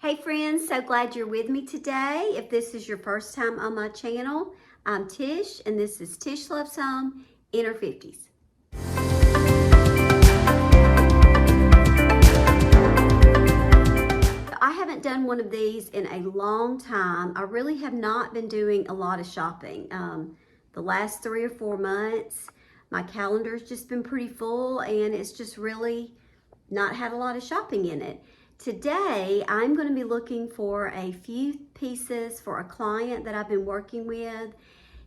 Hey friends, so glad you're with me today. If this is your first time on my channel, I'm Tish and this is Tish Loves Home in her 50s. I haven't done one of these in a long time. I really have not been doing a lot of shopping. The last 3 or 4 months, my calendar's just been pretty full and it's just really not had a lot of shopping in it. Today, I'm going to be looking for a few pieces for a client that I've been working with.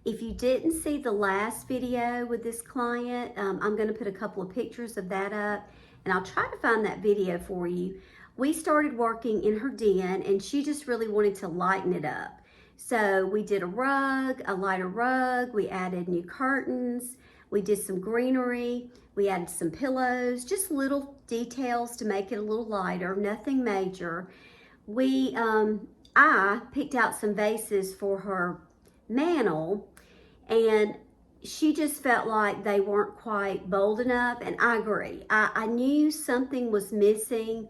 If you didn't see the last video with this client, I'm going to put a couple of pictures of that up and I'll try to find that video for you. We started working in her den and she just really wanted to lighten it up. So we did a rug, a lighter rug, we added new curtains, we did some greenery, we added some pillows, just little details to make it a little lighter, nothing major. I picked out some vases for her mantle and she just felt like they weren't quite bold enough, and I agree. I knew something was missing,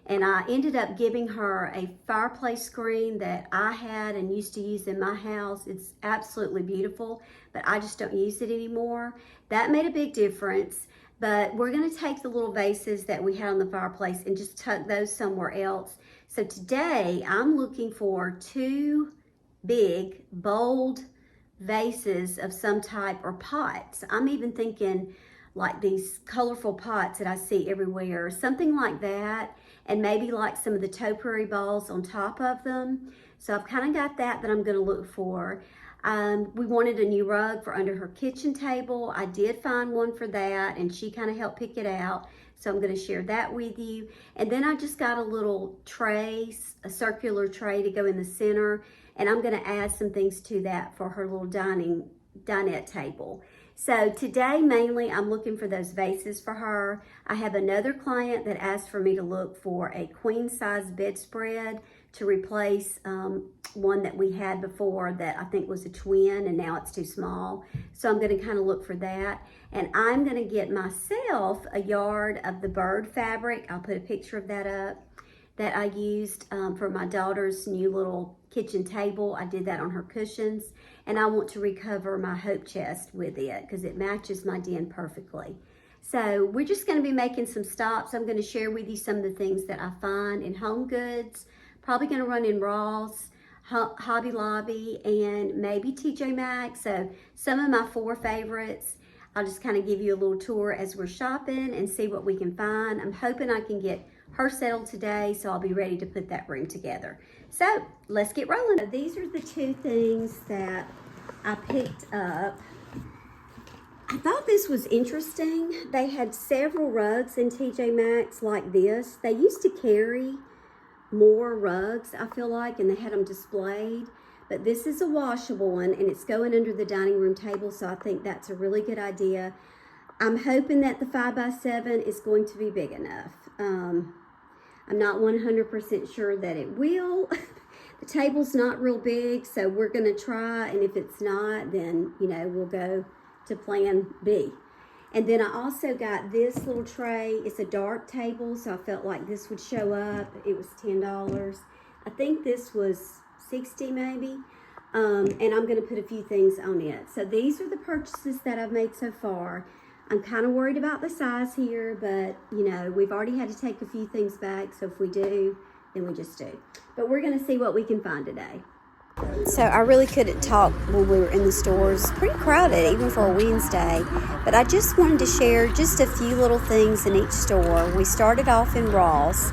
and I ended up giving her a fireplace screen that I had and used to use in my house. It's absolutely beautiful, but I just don't use it anymore. That made a big difference, but we're gonna take the little vases that we had on the fireplace and just tuck those somewhere else. So today, I'm looking for 2 big, bold vases of some type, or pots. I'm even thinking like these colorful pots that I see everywhere, something like that, and maybe like some of the topiary balls on top of them. So I've kind of got that I'm going to look for. We wanted a new rug for under her kitchen table. I did find one for that, and she kind of helped pick it out. So I'm going to share that with you. And then I just got a little tray, a circular tray to go in the center, and I'm going to add some things to that for her little dinette table. So today, mainly, I'm looking for those vases for her. I have another client that asked for me to look for a queen-size bedspread to replace one that we had before that I think was a twin, and now it's too small. So I'm going to kind of look for that. And I'm going to get myself a yard of the bird fabric. I'll put a picture of that up, that I used for my daughter's new little kitchen table. I did that on her cushions, and I want to recover my hope chest with it because it matches my den perfectly. So we're just going to be making some stops. I'm going to share with you some of the things that I find in Home Goods, probably going to run in Ross, Hobby Lobby, and maybe TJ Maxx. So some of my 4 favorites. I'll just kind of give you a little tour as we're shopping and see what we can find. I'm hoping I can get her settled today, so I'll be ready to put that room together. So let's get rolling. These are the 2 things that I picked up. I thought this was interesting. They had several rugs in TJ Maxx like this. They used to carry more rugs, I feel like, and they had them displayed. But this is a washable one, and it's going under the dining room table, so I think that's a really good idea. I'm hoping that the 5x7 is going to be big enough. I'm not 100% sure that it will. The table's not real big, so we're going to try, and if it's not, then, we'll go to plan B. And then I also got this little tray. It's a dark table, so I felt like this would show up. It was $10. I think this was $60 maybe. And I'm going to put a few things on it. So these are the purchases that I've made so far. I'm kind of worried about the size here, but we've already had to take a few things back. So if we do, then we just do. But we're going to see what we can find today. So I really couldn't talk when we were in the stores. Pretty crowded, even for a Wednesday. But I just wanted to share just a few little things in each store. We started off in Ross.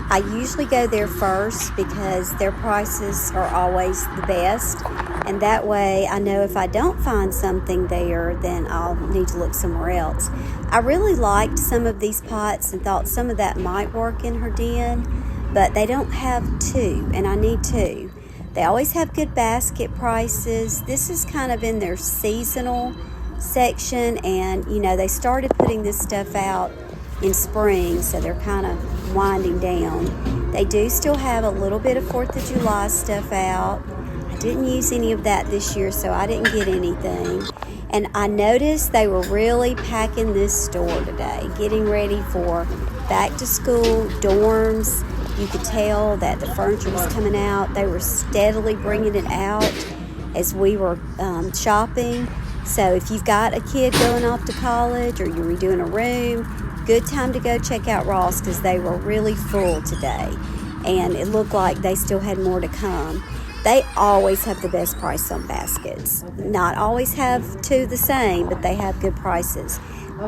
I usually go there first because their prices are always the best. And that way I know if I don't find something there, then I'll need to look somewhere else. I really liked some of these pots and thought some of that might work in her den, but they don't have 2, and I need 2. They always have good basket prices. This is kind of in their seasonal section, and they started putting this stuff out in spring, so they're kind of winding down. They do still have a little bit of 4th of July stuff out. I didn't use any of that this year, so I didn't get anything. And I noticed they were really packing this store today, getting ready for back to school, dorms, You could tell that the furniture was coming out. They were steadily bringing it out as we were shopping. So if you've got a kid going off to college or you're redoing a room, good time to go check out Ross because they were really full today. And it looked like they still had more to come. They always have the best price on baskets. Not always have two the same, but they have good prices.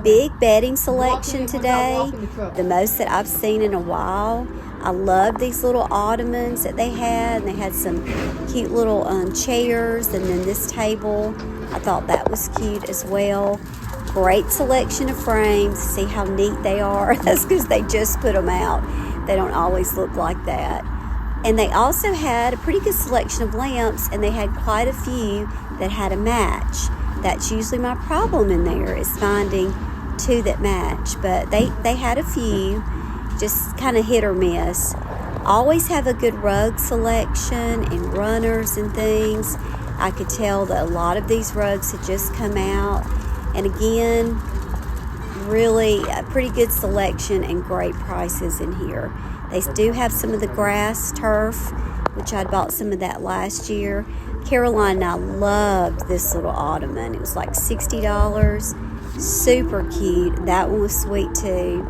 Big bedding selection today, the most that I've seen in a while. I love these little ottomans that they had. And they had some cute little chairs, and then this table. I thought that was cute as well. Great selection of frames. See how neat they are? That's because they just put them out. They don't always look like that. And they also had a pretty good selection of lamps, and they had quite a few that had a match. That's usually my problem in there, is finding two that match. But they had a few, just kind of hit or miss. Always have a good rug selection and runners and things. I could tell that a lot of these rugs had just come out. And again, really a pretty good selection and great prices in here. They do have some of the grass turf, which I bought some of that last year. Caroline and I loved this little ottoman. It was like $60. Super cute. That one was sweet too.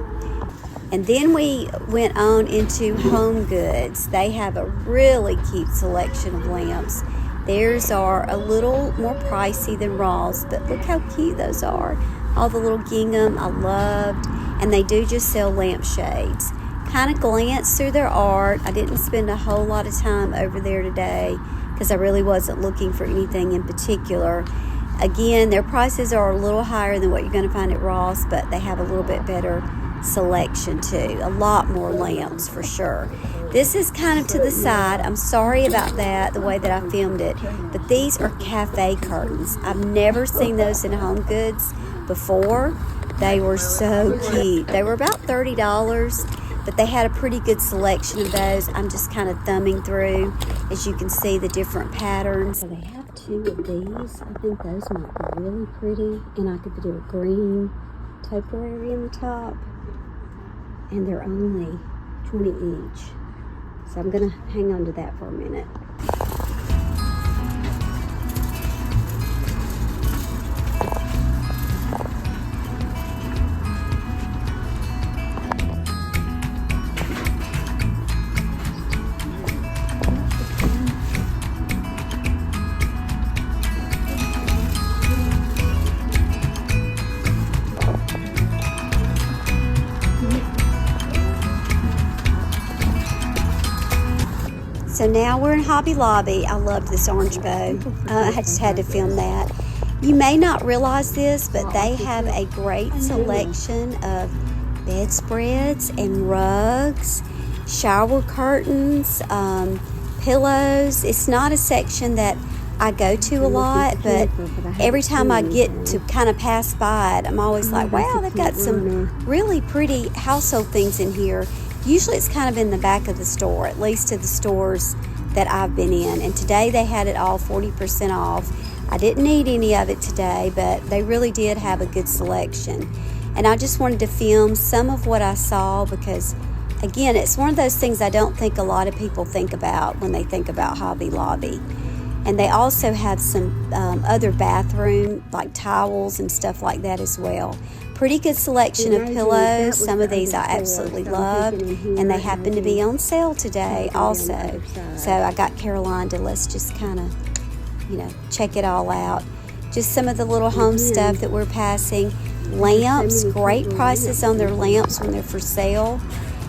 And then we went on into Home Goods. They have a really cute selection of lamps. Theirs are a little more pricey than Ross, but look how cute those are. All the little gingham I loved. And they do just sell lampshades. Kind of glanced through their art. I didn't spend a whole lot of time over there today because I really wasn't looking for anything in particular. Again, their prices are a little higher than what you're going to find at Ross, but they have a little bit better selection too. A lot more lamps for sure. This is kind of to the side. I'm sorry about that, the way that I filmed it, but these are cafe curtains. I've never seen those in Home Goods before. They were so cute. They were about $30, but they had a pretty good selection of those. I'm just kind of thumbing through, as you can see, the different patterns. So they have two of these. I think those might be really pretty, and I could do a green topiary in the top, and they're only $20 each. So I'm gonna hang on to that for a minute. So now we're in Hobby Lobby. I love this orange bow. I just had to film that. You may not realize this, but they have a great selection of bedspreads and rugs, shower curtains, pillows. It's not a section that I go to a lot, but every time I get to kind of pass by it, I'm always like, wow, they've got some really pretty household things in here. Usually it's kind of in the back of the store, at least to the stores that I've been in. And today they had it all 40% off. I didn't need any of it today, but they really did have a good selection. And I just wanted to film some of what I saw because, again, it's one of those things I don't think a lot of people think about when they think about Hobby Lobby. And they also have some other bathroom, like towels and stuff like that as well. Pretty good selection of pillows. Some of these I absolutely loved, and they happen to be on sale today also. So I got Caroline to let's just kind of, check it all out. Just some of the little home stuff that we're passing. Lamps, great prices on their lamps when they're for sale.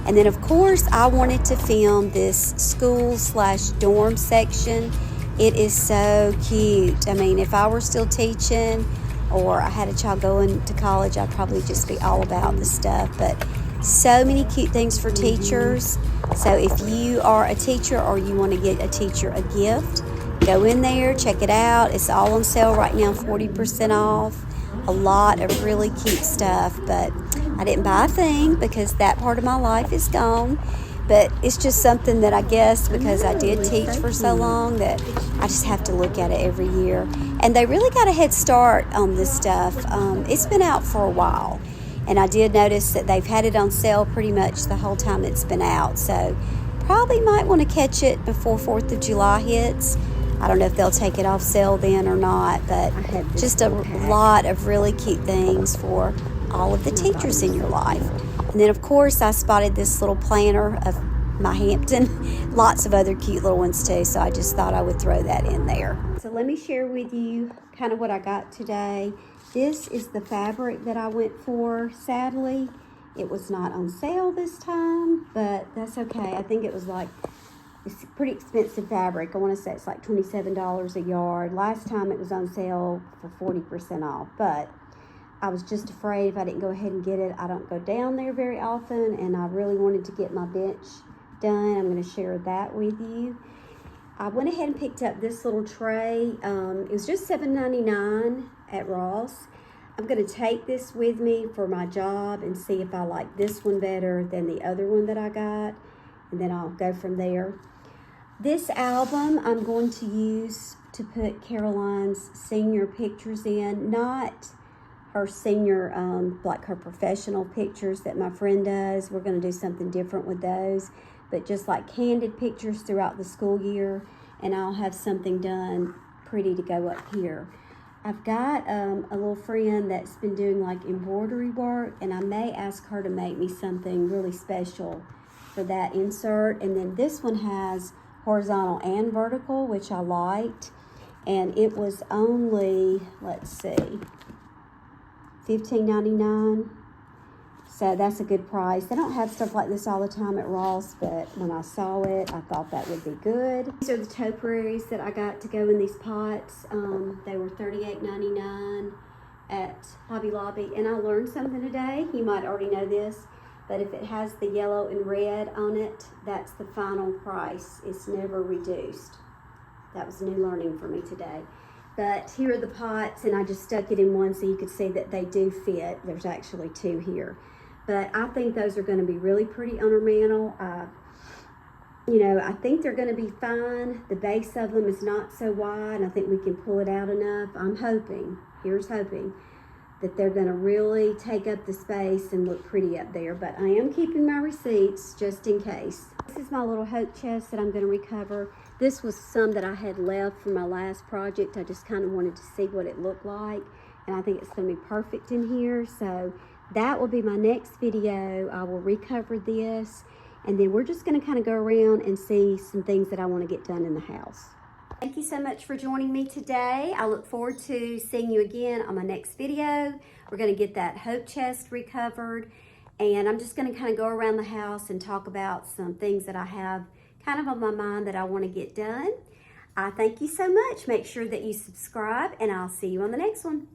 And then, of course, I wanted to film this school/dorm section. It is so cute. I mean, if I were still teaching or I had a child going to college, I'd probably just be all about the stuff. But so many cute things for teachers. So if you are a teacher or you want to get a teacher a gift, go in there, check it out. It's all on sale right now, 40% off. A lot of really cute stuff, but I didn't buy a thing because that part of my life is gone. But it's just something that I guess because I did teach for so long that I just have to look at it every year. And they really got a head start on this stuff. It's been out for a while. And I did notice that they've had it on sale pretty much the whole time it's been out. So probably might want to catch it before 4th of July hits. I don't know if they'll take it off sale then or not, but just a lot of really cute things for all of the teachers in your life. And then, of course, I spotted this little planner of my Hampton. Lots of other cute little ones, too, so I just thought I would throw that in there. So let me share with you kind of what I got today. This is the fabric that I went for. Sadly, it was not on sale this time, but that's okay. I think it was like, it's pretty expensive fabric. I want to say it's like $27 a yard. Last time it was on sale for 40% off, but I was just afraid if I didn't go ahead and get it. I don't go down there very often, and I really wanted to get my bench done. I'm going to share that with you. I went ahead and picked up this little tray. It was just $7.99 at Ross. I'm going to take this with me for my job and see if I like this one better than the other one that I got, and then I'll go from there. This album I'm going to use to put Caroline's senior pictures in, not her senior, like her professional pictures that my friend does. We're going to do something different with those, but just like candid pictures throughout the school year, and I'll have something done pretty to go up here. I've got a little friend that's been doing like embroidery work, and I may ask her to make me something really special for that insert. And then this one has horizontal and vertical, which I liked, and it was only, let's see, $15.99. So that's a good price. They don't have stuff like this all the time at Ross, but when I saw it, I thought that would be good. These are the topiaries that I got to go in these pots. They were $38.99 at Hobby Lobby, and I learned something today. You might already know this, but if it has the yellow and red on it, that's the final price. It's never reduced. That was new learning for me today. But here are the pots, and I just stuck it in one so you could see that they do fit. There's actually two here. But I think those are going to be really pretty on our mantle. You know, I think they're going to be fine. The base of them is not so wide. I think we can pull it out enough. I'm hoping, here's hoping, that they're going to really take up the space and look pretty up there. But I am keeping my receipts just in case. This is my little hope chest that I'm going to recover. This was some that I had left from my last project. I just kind of wanted to see what it looked like, and I think it's going to be perfect in here. So that will be my next video. I will recover this, and then we're just going to kind of go around and see some things that I want to get done in the house. Thank you so much for joining me today. I look forward to seeing you again on my next video. We're going to get that hope chest recovered, and I'm just going to kind of go around the house and talk about some things that I have kind of on my mind that I want to get done. I thank you so much. Make sure that you subscribe, and I'll see you on the next one.